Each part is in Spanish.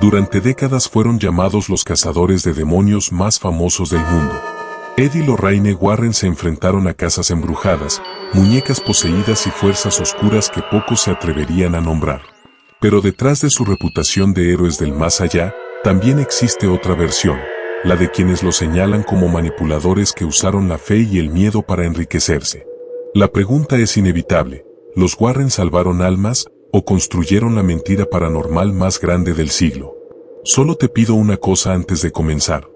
Durante décadas fueron llamados los cazadores de demonios más famosos del mundo. Ed y Lorraine Warren se enfrentaron a casas embrujadas, muñecas poseídas y fuerzas oscuras que pocos se atreverían a nombrar. Pero detrás de su reputación de héroes del más allá, también existe otra versión, la de quienes los señalan como manipuladores que usaron la fe y el miedo para enriquecerse. La pregunta es inevitable: ¿los Warren salvaron almas o construyeron la mentira paranormal más grande del siglo? Solo te pido una cosa antes de comenzar.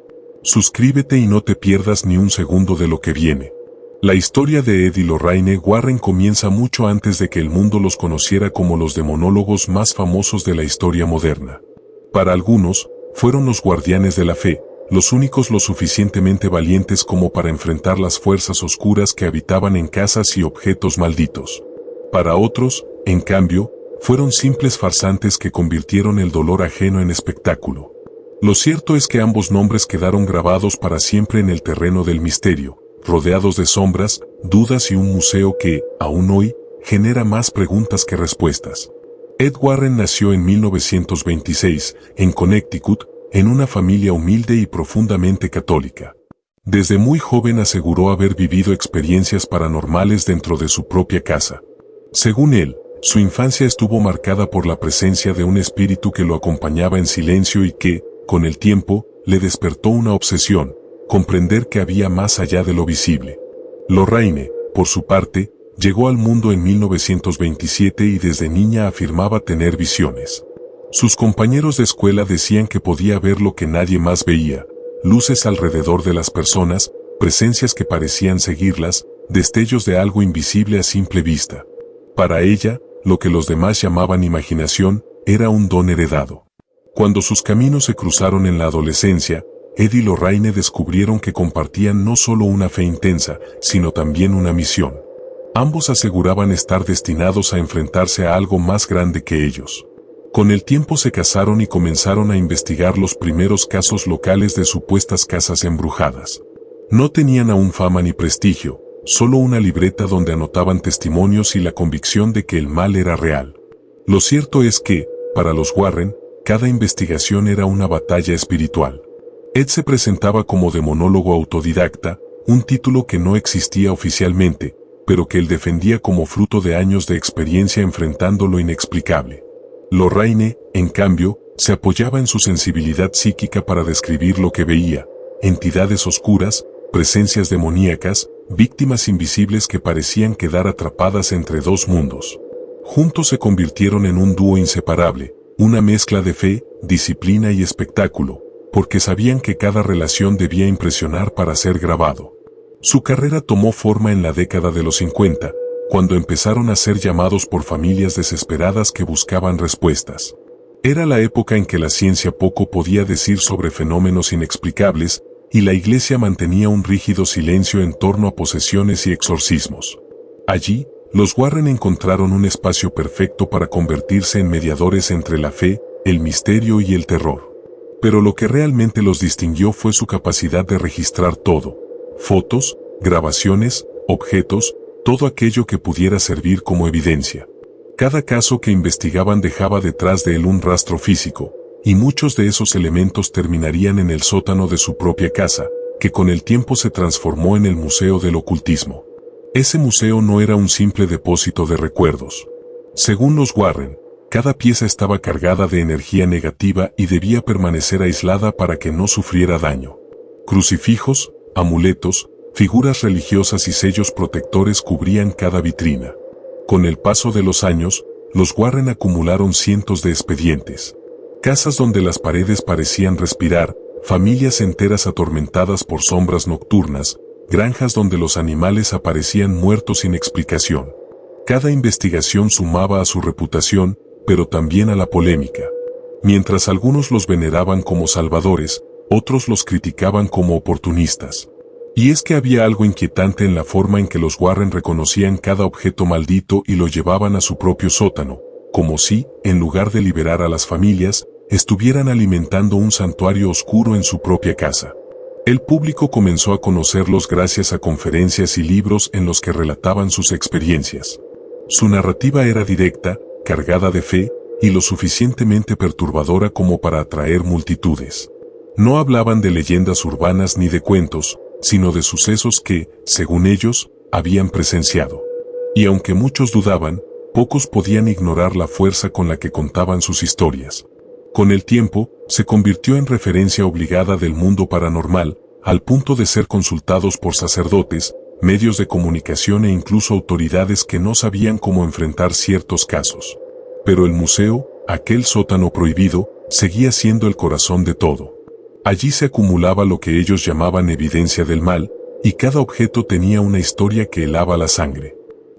Suscríbete y no te pierdas ni un segundo de lo que viene. La historia de Ed y Lorraine Warren comienza mucho antes de que el mundo los conociera como los demonólogos más famosos de la historia moderna. Para algunos, fueron los guardianes de la fe, los únicos lo suficientemente valientes como para enfrentar las fuerzas oscuras que habitaban en casas y objetos malditos. Para otros, en cambio, fueron simples farsantes que convirtieron el dolor ajeno en espectáculo. Lo cierto es que ambos nombres quedaron grabados para siempre en el terreno del misterio, rodeados de sombras, dudas y un museo que, aún hoy, genera más preguntas que respuestas. Ed Warren nació en 1926, en Connecticut, en una familia humilde y profundamente católica. Desde muy joven aseguró haber vivido experiencias paranormales dentro de su propia casa. Según él, su infancia estuvo marcada por la presencia de un espíritu que lo acompañaba en silencio y que, con el tiempo, le despertó una obsesión: comprender que había más allá de lo visible. Lorraine, por su parte, llegó al mundo en 1927 y desde niña afirmaba tener visiones. Sus compañeros de escuela decían que podía ver lo que nadie más veía: luces alrededor de las personas, presencias que parecían seguirlas, destellos de algo invisible a simple vista. Para ella, lo que los demás llamaban imaginación, era un don heredado. Cuando sus caminos se cruzaron en la adolescencia, Ed y Lorraine descubrieron que compartían no solo una fe intensa, sino también una misión. Ambos aseguraban estar destinados a enfrentarse a algo más grande que ellos. Con el tiempo se casaron y comenzaron a investigar los primeros casos locales de supuestas casas embrujadas. No tenían aún fama ni prestigio, solo una libreta donde anotaban testimonios y la convicción de que el mal era real. Lo cierto es que, para los Warren, cada investigación era una batalla espiritual. Ed se presentaba como demonólogo autodidacta, un título que no existía oficialmente, pero que él defendía como fruto de años de experiencia enfrentando lo inexplicable. Lorraine, en cambio, se apoyaba en su sensibilidad psíquica para describir lo que veía: entidades oscuras, presencias demoníacas, víctimas invisibles que parecían quedar atrapadas entre dos mundos. Juntos se convirtieron en un dúo inseparable, una mezcla de fe, disciplina y espectáculo, porque sabían que cada relación debía impresionar para ser grabado. Su carrera tomó forma en la década de los 50, cuando empezaron a ser llamados por familias desesperadas que buscaban respuestas. Era la época en que la ciencia poco podía decir sobre fenómenos inexplicables, y la Iglesia mantenía un rígido silencio en torno a posesiones y exorcismos. Allí, los Warren encontraron un espacio perfecto para convertirse en mediadores entre la fe, el misterio y el terror. Pero lo que realmente los distinguió fue su capacidad de registrar todo: fotos, grabaciones, objetos, todo aquello que pudiera servir como evidencia. Cada caso que investigaban dejaba detrás de él un rastro físico, y muchos de esos elementos terminarían en el sótano de su propia casa, que con el tiempo se transformó en el Museo del Ocultismo. Ese museo no era un simple depósito de recuerdos. Según los Warren, cada pieza estaba cargada de energía negativa y debía permanecer aislada para que no sufriera daño. Crucifijos, amuletos, figuras religiosas y sellos protectores cubrían cada vitrina. Con el paso de los años, los Warren acumularon cientos de expedientes. Casas donde las paredes parecían respirar, familias enteras atormentadas por sombras nocturnas, granjas donde los animales aparecían muertos sin explicación. Cada investigación sumaba a su reputación, pero también a la polémica. Mientras algunos los veneraban como salvadores, otros los criticaban como oportunistas. Y es que había algo inquietante en la forma en que los Warren reconocían cada objeto maldito y lo llevaban a su propio sótano, como si, en lugar de liberar a las familias, estuvieran alimentando un santuario oscuro en su propia casa. El público comenzó a conocerlos gracias a conferencias y libros en los que relataban sus experiencias. Su narrativa era directa, cargada de fe, y lo suficientemente perturbadora como para atraer multitudes. No hablaban de leyendas urbanas ni de cuentos, sino de sucesos que, según ellos, habían presenciado. Y aunque muchos dudaban, pocos podían ignorar la fuerza con la que contaban sus historias. Con el tiempo, se convirtió en referencia obligada del mundo paranormal, al punto de ser consultados por sacerdotes, medios de comunicación e incluso autoridades que no sabían cómo enfrentar ciertos casos. Pero el museo, aquel sótano prohibido, seguía siendo el corazón de todo. Allí se acumulaba lo que ellos llamaban evidencia del mal, y cada objeto tenía una historia que helaba la sangre.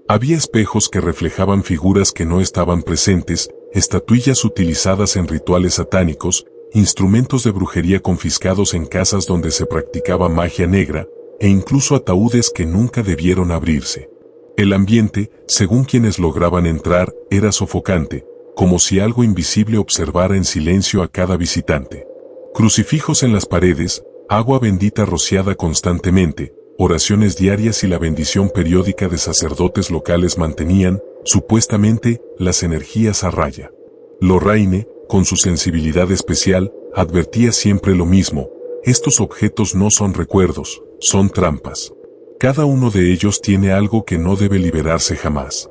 Había espejos que reflejaban figuras que no estaban presentes, estatuillas utilizadas en rituales satánicos, instrumentos de brujería confiscados en casas donde se practicaba magia negra, e incluso ataúdes que nunca debieron abrirse. El ambiente, según quienes lograban entrar, era sofocante, como si algo invisible observara en silencio a cada visitante. Crucifijos en las paredes, agua bendita rociada constantemente, oraciones diarias y la bendición periódica de sacerdotes locales mantenían, supuestamente, las energías a raya. Lorraine, con su sensibilidad especial, advertía siempre lo mismo: estos objetos no son recuerdos, son trampas. Cada uno de ellos tiene algo que no debe liberarse jamás.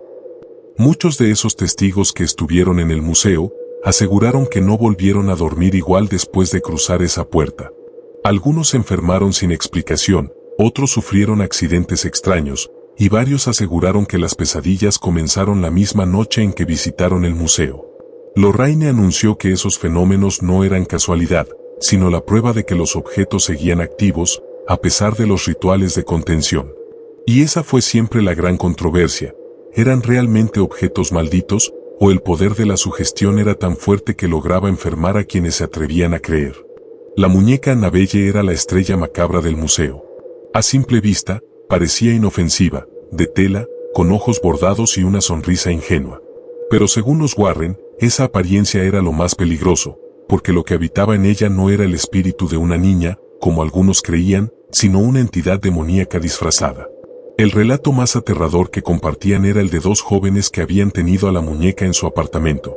Muchos de esos testigos que estuvieron en el museo, aseguraron que no volvieron a dormir igual después de cruzar esa puerta. Algunos se enfermaron sin explicación, otros sufrieron accidentes extraños, y varios aseguraron que las pesadillas comenzaron la misma noche en que visitaron el museo. Lorraine anunció que esos fenómenos no eran casualidad, sino la prueba de que los objetos seguían activos, a pesar de los rituales de contención. Y esa fue siempre la gran controversia: ¿eran realmente objetos malditos, o el poder de la sugestión era tan fuerte que lograba enfermar a quienes se atrevían a creer? La muñeca Annabelle era la estrella macabra del museo. A simple vista, parecía inofensiva, de tela, con ojos bordados y una sonrisa ingenua. Pero según los Warren, esa apariencia era lo más peligroso, porque lo que habitaba en ella no era el espíritu de una niña, como algunos creían, sino una entidad demoníaca disfrazada. El relato más aterrador que compartían era el de dos jóvenes que habían tenido a la muñeca en su apartamento.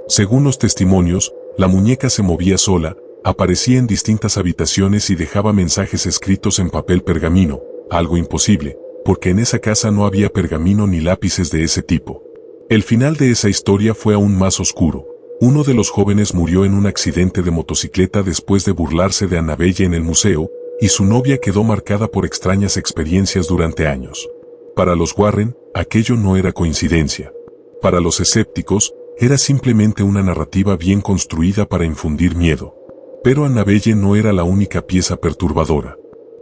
Según los testimonios, la muñeca se movía sola, aparecía en distintas habitaciones y dejaba mensajes escritos en papel pergamino, algo imposible, porque en esa casa no había pergamino ni lápices de ese tipo. El final de esa historia fue aún más oscuro. Uno de los jóvenes murió en un accidente de motocicleta después de burlarse de Annabelle en el museo, y su novia quedó marcada por extrañas experiencias durante años. Para los Warren, aquello no era coincidencia. Para los escépticos, era simplemente una narrativa bien construida para infundir miedo. Pero Annabelle no era la única pieza perturbadora.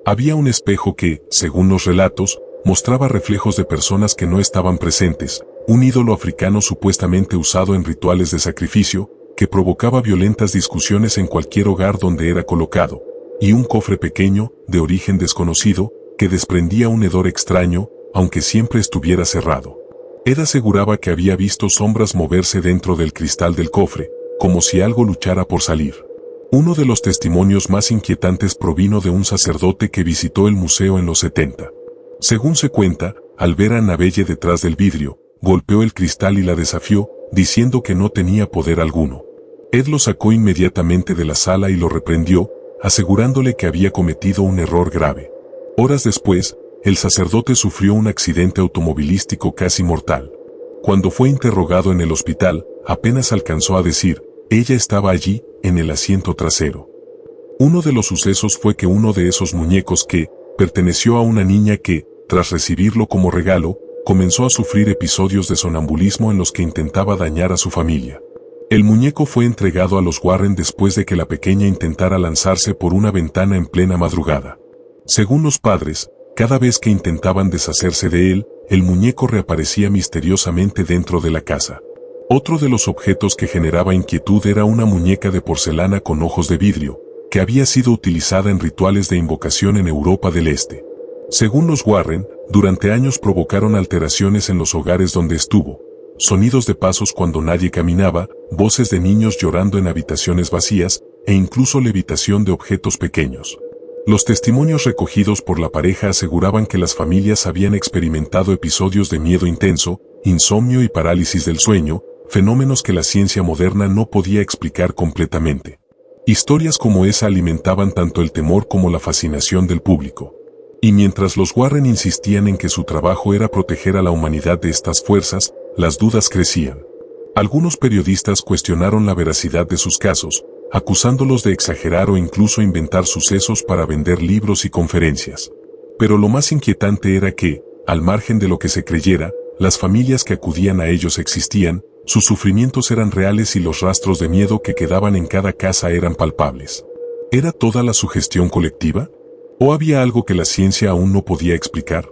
Había un espejo que, según los relatos, mostraba reflejos de personas que no estaban presentes, un ídolo africano supuestamente usado en rituales de sacrificio, que provocaba violentas discusiones en cualquier hogar donde era colocado, y un cofre pequeño, de origen desconocido, que desprendía un hedor extraño, aunque siempre estuviera cerrado. Ed aseguraba que había visto sombras moverse dentro del cristal del cofre, como si algo luchara por salir. Uno de los testimonios más inquietantes provino de un sacerdote que visitó el museo en los 70. Según se cuenta, al ver a Annabelle detrás del vidrio, golpeó el cristal y la desafió, diciendo que no tenía poder alguno. Ed lo sacó inmediatamente de la sala y lo reprendió, asegurándole que había cometido un error grave. Horas después, el sacerdote sufrió un accidente automovilístico casi mortal. Cuando fue interrogado en el hospital, apenas alcanzó a decir: ella estaba allí, en el asiento trasero. Uno de los sucesos fue que uno de esos muñecos que perteneció a una niña que, tras recibirlo como regalo, comenzó a sufrir episodios de sonambulismo en los que intentaba dañar a su familia. El muñeco fue entregado a los Warren después de que la pequeña intentara lanzarse por una ventana en plena madrugada. Según los padres, cada vez que intentaban deshacerse de él, el muñeco reaparecía misteriosamente dentro de la casa. Otro de los objetos que generaba inquietud era una muñeca de porcelana con ojos de vidrio, que había sido utilizada en rituales de invocación en Europa del Este. Según los Warren, durante años provocaron alteraciones en los hogares donde estuvo: sonidos de pasos cuando nadie caminaba, voces de niños llorando en habitaciones vacías, e incluso levitación de objetos pequeños. Los testimonios recogidos por la pareja aseguraban que las familias habían experimentado episodios de miedo intenso, insomnio y parálisis del sueño, fenómenos que la ciencia moderna no podía explicar completamente. Historias como esa alimentaban tanto el temor como la fascinación del público. Y mientras los Warren insistían en que su trabajo era proteger a la humanidad de estas fuerzas, las dudas crecían. Algunos periodistas cuestionaron la veracidad de sus casos, acusándolos de exagerar o incluso inventar sucesos para vender libros y conferencias. Pero lo más inquietante era que, al margen de lo que se creyera, las familias que acudían a ellos existían, sus sufrimientos eran reales y los rastros de miedo que quedaban en cada casa eran palpables. ¿Era toda la sugestión colectiva? ¿O había algo que la ciencia aún no podía explicar?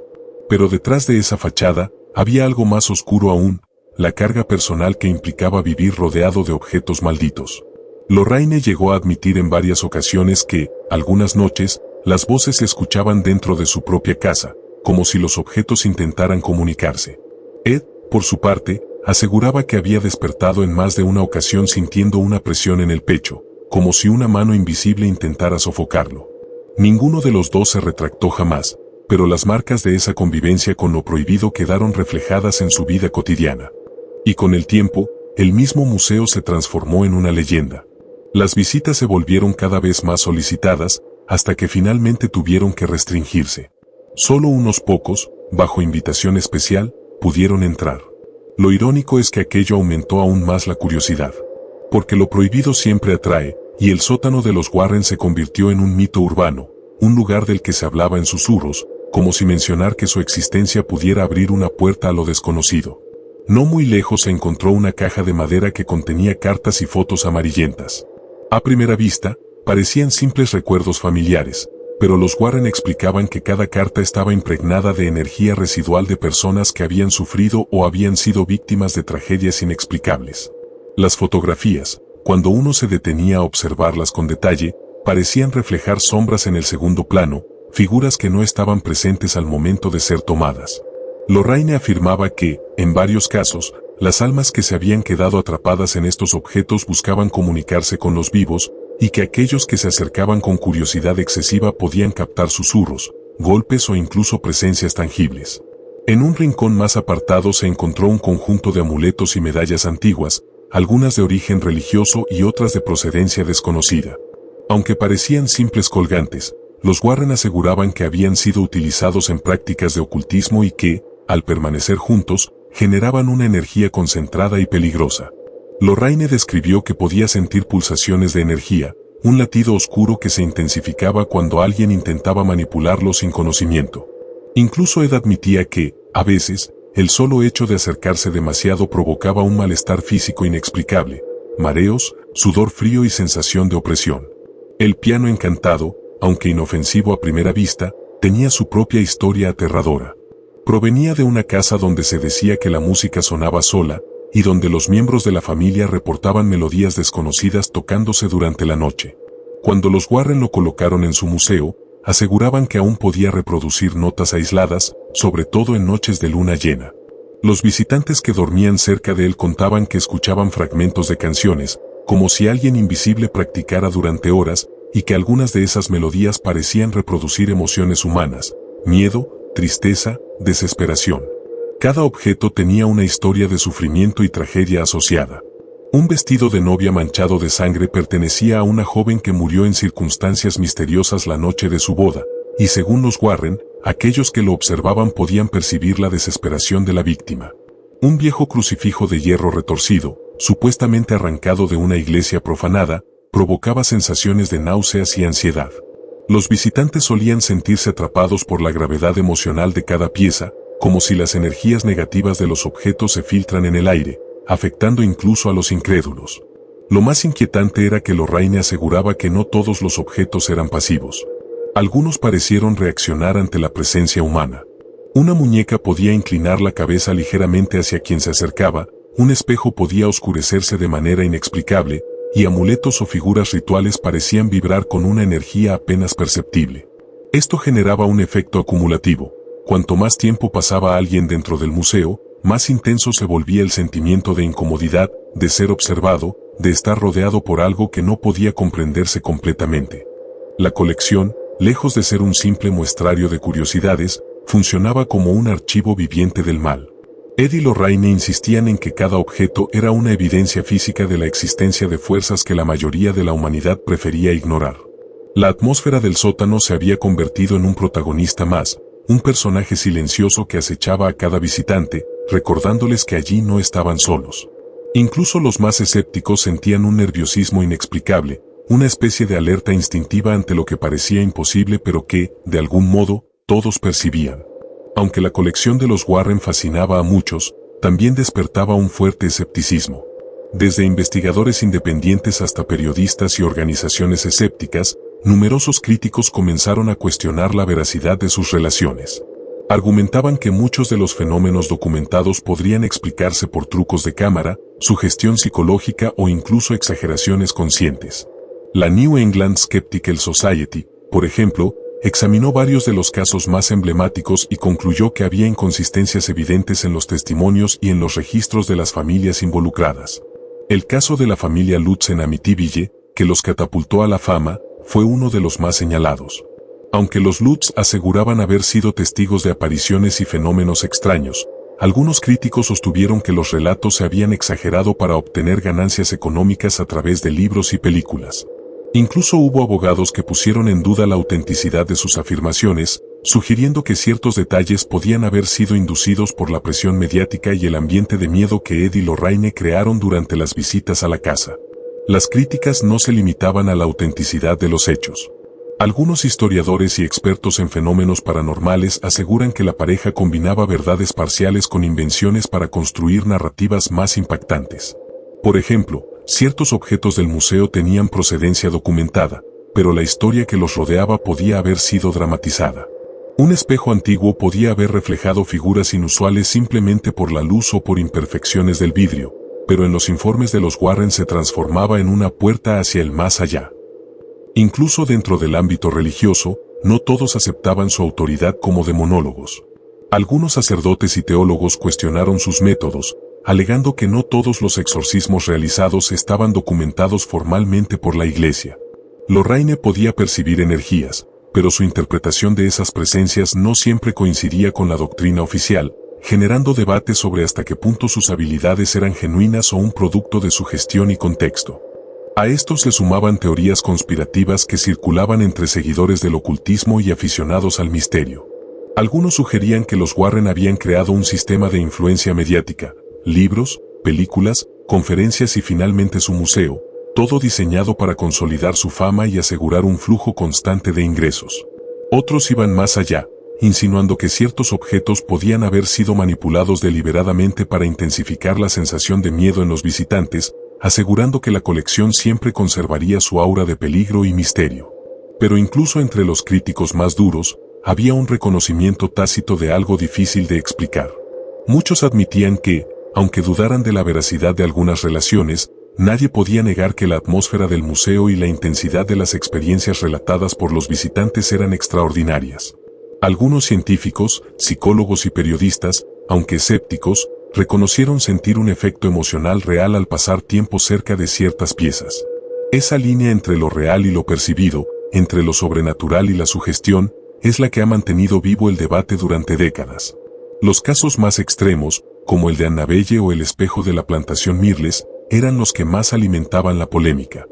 Pero detrás de esa fachada, había algo más oscuro aún, la carga personal que implicaba vivir rodeado de objetos malditos. Lorraine llegó a admitir en varias ocasiones que, algunas noches, las voces se escuchaban dentro de su propia casa, como si los objetos intentaran comunicarse. Ed, por su parte, aseguraba que había despertado en más de una ocasión sintiendo una presión en el pecho, como si una mano invisible intentara sofocarlo. Ninguno de los dos se retractó jamás, pero las marcas de esa convivencia con lo prohibido quedaron reflejadas en su vida cotidiana. Y con el tiempo, el mismo museo se transformó en una leyenda. Las visitas se volvieron cada vez más solicitadas, hasta que finalmente tuvieron que restringirse. Solo unos pocos, bajo invitación especial, pudieron entrar. Lo irónico es que aquello aumentó aún más la curiosidad. Porque lo prohibido siempre atrae, y el sótano de los Warren se convirtió en un mito urbano, un lugar del que se hablaba en susurros, como si mencionar que su existencia pudiera abrir una puerta a lo desconocido. No muy lejos se encontró una caja de madera que contenía cartas y fotos amarillentas. A primera vista, parecían simples recuerdos familiares, pero los Warren explicaban que cada carta estaba impregnada de energía residual de personas que habían sufrido o habían sido víctimas de tragedias inexplicables. Las fotografías, cuando uno se detenía a observarlas con detalle, parecían reflejar sombras en el segundo plano, figuras que no estaban presentes al momento de ser tomadas. Lorraine afirmaba que, en varios casos, las almas que se habían quedado atrapadas en estos objetos buscaban comunicarse con los vivos, y que aquellos que se acercaban con curiosidad excesiva podían captar susurros, golpes o incluso presencias tangibles. En un rincón más apartado se encontró un conjunto de amuletos y medallas antiguas, algunas de origen religioso y otras de procedencia desconocida. Aunque parecían simples colgantes, los Warren aseguraban que habían sido utilizados en prácticas de ocultismo y que, al permanecer juntos, generaban una energía concentrada y peligrosa. Lorraine describió que podía sentir pulsaciones de energía, un latido oscuro que se intensificaba cuando alguien intentaba manipularlo sin conocimiento. Incluso Ed admitía que, a veces, el solo hecho de acercarse demasiado provocaba un malestar físico inexplicable, mareos, sudor frío y sensación de opresión. El piano encantado, aunque inofensivo a primera vista, tenía su propia historia aterradora. Provenía de una casa donde se decía que la música sonaba sola, y donde los miembros de la familia reportaban melodías desconocidas tocándose durante la noche. Cuando los Warren lo colocaron en su museo, aseguraban que aún podía reproducir notas aisladas, sobre todo en noches de luna llena. Los visitantes que dormían cerca de él contaban que escuchaban fragmentos de canciones, como si alguien invisible practicara durante horas, y que algunas de esas melodías parecían reproducir emociones humanas, miedo, tristeza, desesperación. Cada objeto tenía una historia de sufrimiento y tragedia asociada. Un vestido de novia manchado de sangre pertenecía a una joven que murió en circunstancias misteriosas la noche de su boda, y según los Warren, aquellos que lo observaban podían percibir la desesperación de la víctima. Un viejo crucifijo de hierro retorcido, supuestamente arrancado de una iglesia profanada, provocaba sensaciones de náuseas y ansiedad. Los visitantes solían sentirse atrapados por la gravedad emocional de cada pieza, como si las energías negativas de los objetos se filtran en el aire, afectando incluso a los incrédulos. Lo más inquietante era que Lorraine aseguraba que no todos los objetos eran pasivos. Algunos parecieron reaccionar ante la presencia humana. Una muñeca podía inclinar la cabeza ligeramente hacia quien se acercaba, un espejo podía oscurecerse de manera inexplicable, y amuletos o figuras rituales parecían vibrar con una energía apenas perceptible. Esto generaba un efecto acumulativo. Cuanto más tiempo pasaba alguien dentro del museo, más intenso se volvía el sentimiento de incomodidad, de ser observado, de estar rodeado por algo que no podía comprenderse completamente. La colección, lejos de ser un simple muestrario de curiosidades, funcionaba como un archivo viviente del mal. Ed y Lorraine insistían en que cada objeto era una evidencia física de la existencia de fuerzas que la mayoría de la humanidad prefería ignorar. La atmósfera del sótano se había convertido en un protagonista más, un personaje silencioso que acechaba a cada visitante, recordándoles que allí no estaban solos. Incluso los más escépticos sentían un nerviosismo inexplicable, una especie de alerta instintiva ante lo que parecía imposible pero que, de algún modo, todos percibían. Aunque la colección de los Warren fascinaba a muchos, también despertaba un fuerte escepticismo. Desde investigadores independientes hasta periodistas y organizaciones escépticas, numerosos críticos comenzaron a cuestionar la veracidad de sus relaciones. Argumentaban que muchos de los fenómenos documentados podrían explicarse por trucos de cámara, sugestión psicológica o incluso exageraciones conscientes. La New England Skeptical Society, por ejemplo, examinó varios de los casos más emblemáticos y concluyó que había inconsistencias evidentes en los testimonios y en los registros de las familias involucradas. El caso de la familia Lutz en Amityville, que los catapultó a la fama, fue uno de los más señalados. Aunque los Lutz aseguraban haber sido testigos de apariciones y fenómenos extraños, algunos críticos sostuvieron que los relatos se habían exagerado para obtener ganancias económicas a través de libros y películas. Incluso hubo abogados que pusieron en duda la autenticidad de sus afirmaciones, sugiriendo que ciertos detalles podían haber sido inducidos por la presión mediática y el ambiente de miedo que Ed y Lorraine crearon durante las visitas a la casa. Las críticas no se limitaban a la autenticidad de los hechos. Algunos historiadores y expertos en fenómenos paranormales aseguran que la pareja combinaba verdades parciales con invenciones para construir narrativas más impactantes. Por ejemplo, ciertos objetos del museo tenían procedencia documentada, pero la historia que los rodeaba podía haber sido dramatizada. Un espejo antiguo podía haber reflejado figuras inusuales simplemente por la luz o por imperfecciones del vidrio, pero en los informes de los Warren se transformaba en una puerta hacia el más allá. Incluso dentro del ámbito religioso, no todos aceptaban su autoridad como demonólogos. Algunos sacerdotes y teólogos cuestionaron sus métodos, alegando que no todos los exorcismos realizados estaban documentados formalmente por la Iglesia. Lorraine podía percibir energías, pero su interpretación de esas presencias no siempre coincidía con la doctrina oficial, generando debates sobre hasta qué punto sus habilidades eran genuinas o un producto de sugestión y contexto. A esto se sumaban teorías conspirativas que circulaban entre seguidores del ocultismo y aficionados al misterio. Algunos sugerían que los Warren habían creado un sistema de influencia mediática, libros, películas, conferencias y finalmente su museo, todo diseñado para consolidar su fama y asegurar un flujo constante de ingresos. Otros iban más allá, insinuando que ciertos objetos podían haber sido manipulados deliberadamente para intensificar la sensación de miedo en los visitantes, asegurando que la colección siempre conservaría su aura de peligro y misterio. Pero incluso entre los críticos más duros, había un reconocimiento tácito de algo difícil de explicar. Muchos admitían que, aunque dudaran de la veracidad de algunas relaciones, nadie podía negar que la atmósfera del museo y la intensidad de las experiencias relatadas por los visitantes eran extraordinarias. Algunos científicos, psicólogos y periodistas, aunque escépticos, reconocieron sentir un efecto emocional real al pasar tiempo cerca de ciertas piezas. Esa línea entre lo real y lo percibido, entre lo sobrenatural y la sugestión, es la que ha mantenido vivo el debate durante décadas. Los casos más extremos, como el de Annabelle o el espejo de la plantación Mirles, eran los que más alimentaban la polémica.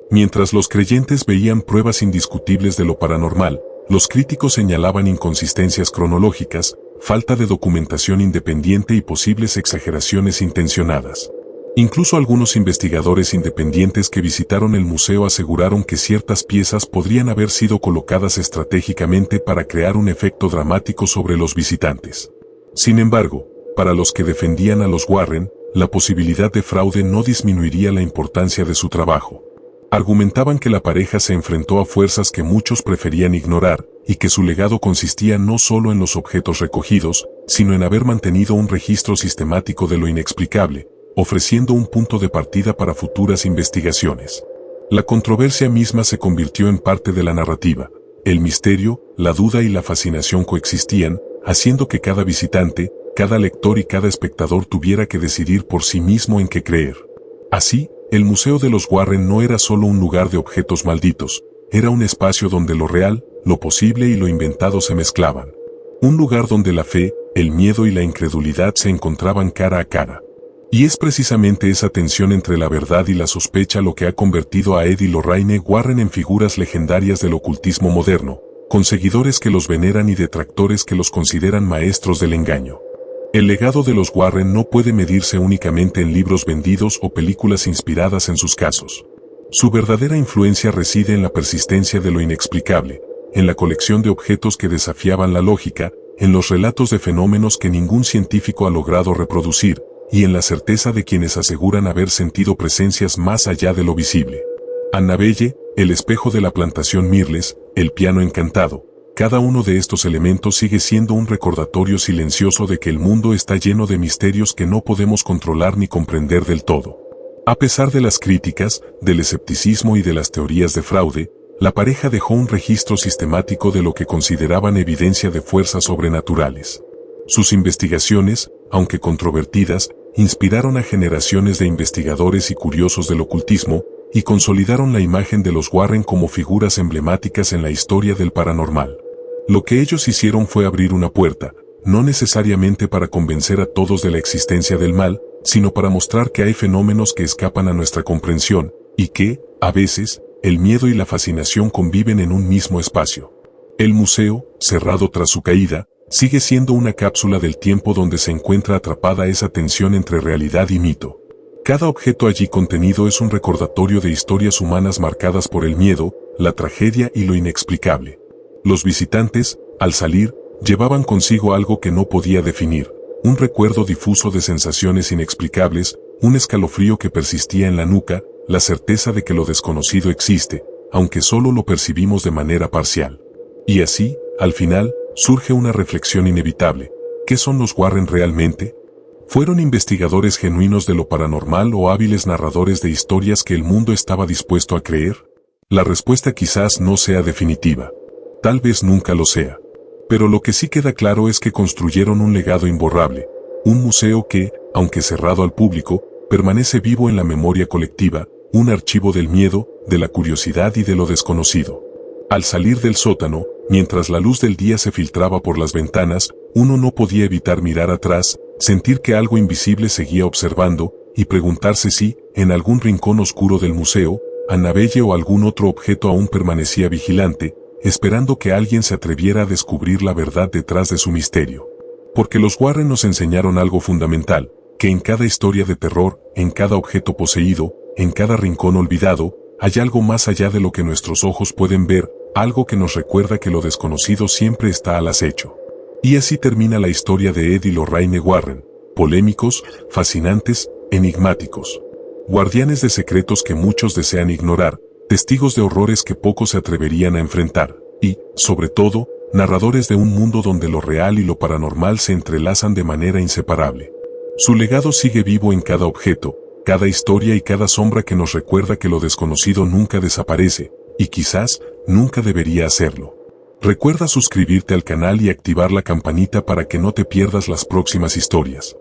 Mientras los creyentes veían pruebas indiscutibles de lo paranormal, los críticos señalaban inconsistencias cronológicas, falta de documentación independiente y posibles exageraciones intencionadas. Incluso algunos investigadores independientes que visitaron el museo aseguraron que ciertas piezas podrían haber sido colocadas estratégicamente para crear un efecto dramático sobre los visitantes. Sin embargo, para los que defendían a los Warren, la posibilidad de fraude no disminuiría la importancia de su trabajo. Argumentaban que la pareja se enfrentó a fuerzas que muchos preferían ignorar, y que su legado consistía no solo en los objetos recogidos, sino en haber mantenido un registro sistemático de lo inexplicable, ofreciendo un punto de partida para futuras investigaciones. La controversia misma se convirtió en parte de la narrativa. El misterio, la duda y la fascinación coexistían, haciendo que cada visitante, cada lector y cada espectador tuviera que decidir por sí mismo en qué creer. Así, el Museo de los Warren no era solo un lugar de objetos malditos, era un espacio donde lo real, lo posible y lo inventado se mezclaban. Un lugar donde la fe, el miedo y la incredulidad se encontraban cara a cara. Y es precisamente esa tensión entre la verdad y la sospecha lo que ha convertido a Ed y Lorraine Warren en figuras legendarias del ocultismo moderno, con seguidores que los veneran y detractores que los consideran maestros del engaño. El legado de los Warren no puede medirse únicamente en libros vendidos o películas inspiradas en sus casos. Su verdadera influencia reside en la persistencia de lo inexplicable, en la colección de objetos que desafiaban la lógica, en los relatos de fenómenos que ningún científico ha logrado reproducir, y en la certeza de quienes aseguran haber sentido presencias más allá de lo visible. Annabelle, el espejo de la plantación Mirles, el piano encantado, cada uno de estos elementos sigue siendo un recordatorio silencioso de que el mundo está lleno de misterios que no podemos controlar ni comprender del todo. A pesar de las críticas, del escepticismo y de las teorías de fraude, la pareja dejó un registro sistemático de lo que consideraban evidencia de fuerzas sobrenaturales. Sus investigaciones, aunque controvertidas, inspiraron a generaciones de investigadores y curiosos del ocultismo, y consolidaron la imagen de los Warren como figuras emblemáticas en la historia del paranormal. Lo que ellos hicieron fue abrir una puerta, no necesariamente para convencer a todos de la existencia del mal, sino para mostrar que hay fenómenos que escapan a nuestra comprensión, y que, a veces, el miedo y la fascinación conviven en un mismo espacio. El museo, cerrado tras su caída, sigue siendo una cápsula del tiempo donde se encuentra atrapada esa tensión entre realidad y mito. Cada objeto allí contenido es un recordatorio de historias humanas marcadas por el miedo, la tragedia y lo inexplicable. Los visitantes, al salir, llevaban consigo algo que no podía definir, un recuerdo difuso de sensaciones inexplicables, un escalofrío que persistía en la nuca, la certeza de que lo desconocido existe, aunque solo lo percibimos de manera parcial. Y así, al final, surge una reflexión inevitable. ¿Qué son los Warren realmente? ¿Fueron investigadores genuinos de lo paranormal o hábiles narradores de historias que el mundo estaba dispuesto a creer? La respuesta quizás no sea definitiva. Tal vez nunca lo sea. Pero lo que sí queda claro es que construyeron un legado imborrable, un museo que, aunque cerrado al público, permanece vivo en la memoria colectiva, un archivo del miedo, de la curiosidad y de lo desconocido. Al salir del sótano, mientras la luz del día se filtraba por las ventanas, uno no podía evitar mirar atrás, sentir que algo invisible seguía observando, y preguntarse si, en algún rincón oscuro del museo, Annabelle o algún otro objeto aún permanecía vigilante, esperando que alguien se atreviera a descubrir la verdad detrás de su misterio. Porque los Warren nos enseñaron algo fundamental, que en cada historia de terror, en cada objeto poseído, en cada rincón olvidado, hay algo más allá de lo que nuestros ojos pueden ver, algo que nos recuerda que lo desconocido siempre está al acecho. Y así termina la historia de Ed y Lorraine Warren, polémicos, fascinantes, enigmáticos. Guardianes de secretos que muchos desean ignorar, testigos de horrores que pocos se atreverían a enfrentar, y, sobre todo, narradores de un mundo donde lo real y lo paranormal se entrelazan de manera inseparable. Su legado sigue vivo en cada objeto, cada historia y cada sombra que nos recuerda que lo desconocido nunca desaparece, y quizás, nunca debería hacerlo. Recuerda suscribirte al canal y activar la campanita para que no te pierdas las próximas historias.